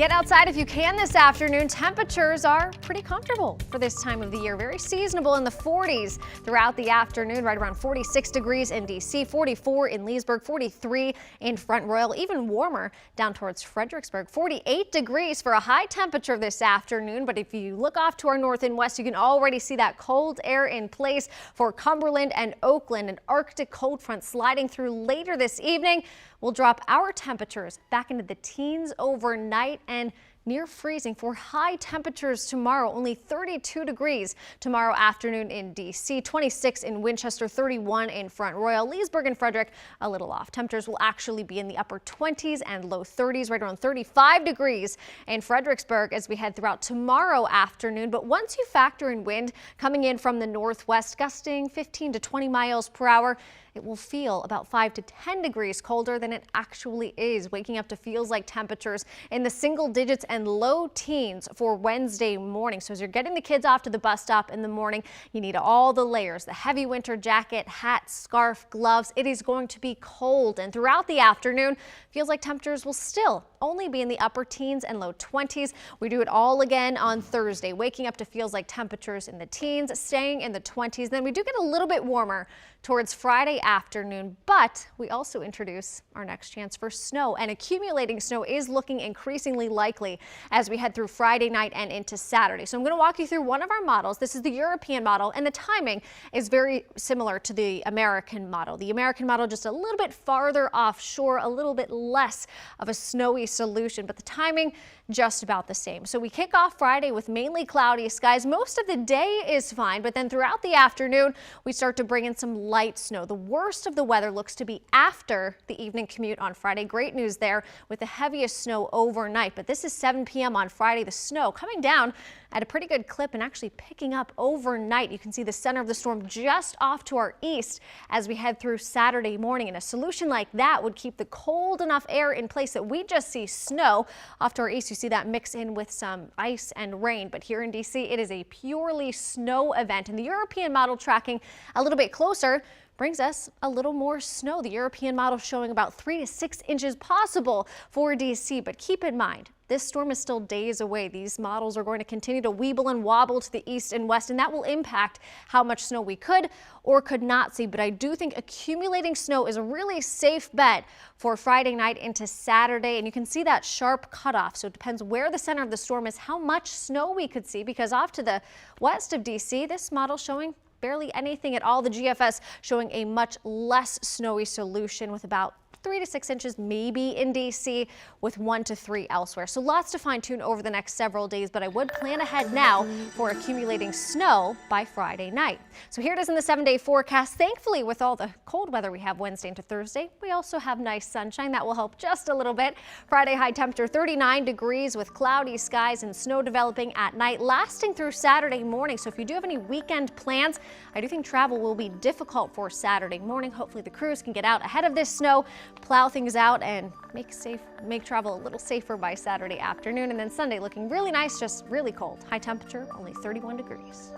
Get outside if you can this afternoon. Temperatures are pretty comfortable for this time of the year. Very seasonable in the 40s throughout the afternoon, right around 46 degrees in DC, 44 in Leesburg, 43 in Front Royal, even warmer down towards Fredericksburg, 48 degrees for a high temperature this afternoon. But if you look off to our north and west, you can already see that cold air in place for Cumberland and Oakland. An Arctic cold front sliding through later this evening will drop our temperatures back into the teens overnight and near freezing for high temperatures tomorrow. Only 32 degrees tomorrow afternoon in DC, 26 in Winchester, 31 in Front Royal, Leesburg and Frederick a little off. Temperatures will actually be in the upper 20s and low 30s, right around 35 degrees in Fredericksburg as we head throughout tomorrow afternoon. But once you factor in wind coming in from the northwest, gusting 15 to 20 miles per hour, it will feel about 5 to 10 degrees colder than it actually is, waking up to feels like temperatures in the single digits and low teens for Wednesday morning. So as you're getting the kids off to the bus stop in the morning, you need all the layers, the heavy winter jacket, hat, scarf, gloves. It is going to be cold, and throughout the afternoon, feels like temperatures will still only be in the upper teens and low 20s. We do it all again on Thursday, waking up to feels like temperatures in the teens, staying in the 20s. Then we do get a little bit warmer towards Friday afternoon, but we also introduce our next chance for snow, and accumulating snow is looking increasingly likely as we head through Friday night and into Saturday. So I'm going to walk you through one of our models. This is the European model, and the timing is very similar to the American model. The American model just a little bit farther offshore, a little bit less of a snowy solution, but the timing just about the same. So we kick off Friday with mainly cloudy skies. Most of the day is fine, but then throughout the afternoon, we start to bring in some light snow. The worst of the weather looks to be after the evening commute on Friday. Great news there with the heaviest snow overnight, but this is 7 p.m. on Friday. The snow coming down at a pretty good clip and actually picking up overnight. You can see the center of the storm just off to our east as we head through Saturday morning, and a solution like that would keep the cold enough air in place that we just see snow off to our east. You see that mix in with some ice and rain, but here in DC it is a purely snow event, and the European model tracking a little bit closer brings us a little more snow. The European model showing about 3 to 6 inches possible for DC, but keep in mind, this storm is still days away. These models are going to continue to weeble and wobble to the east and west, and that will impact how much snow we could or could not see. But I do think accumulating snow is a really safe bet for Friday night into Saturday, and you can see that sharp cutoff. So it depends where the center of the storm is, how much snow we could see, because off to the west of DC, this model showing barely anything at all. The GFS showing a much less snowy solution with about 3 to 6 inches maybe in DC, with 1 to 3 elsewhere. So lots to fine tune over the next several days, but I would plan ahead now for accumulating snow by Friday night. So here it is in the 7-day forecast. Thankfully, with all the cold weather we have Wednesday into Thursday, we also have nice sunshine. That will help just a little bit. Friday high temperature 39 degrees with cloudy skies and snow developing at night, lasting through Saturday morning. So if you do have any weekend plans, I do think travel will be difficult for Saturday morning. Hopefully the crews can get out ahead of this snow, plow things out, and make travel a little safer by Saturday afternoon. And then Sunday looking really nice, just really cold. High temperature only 31 degrees.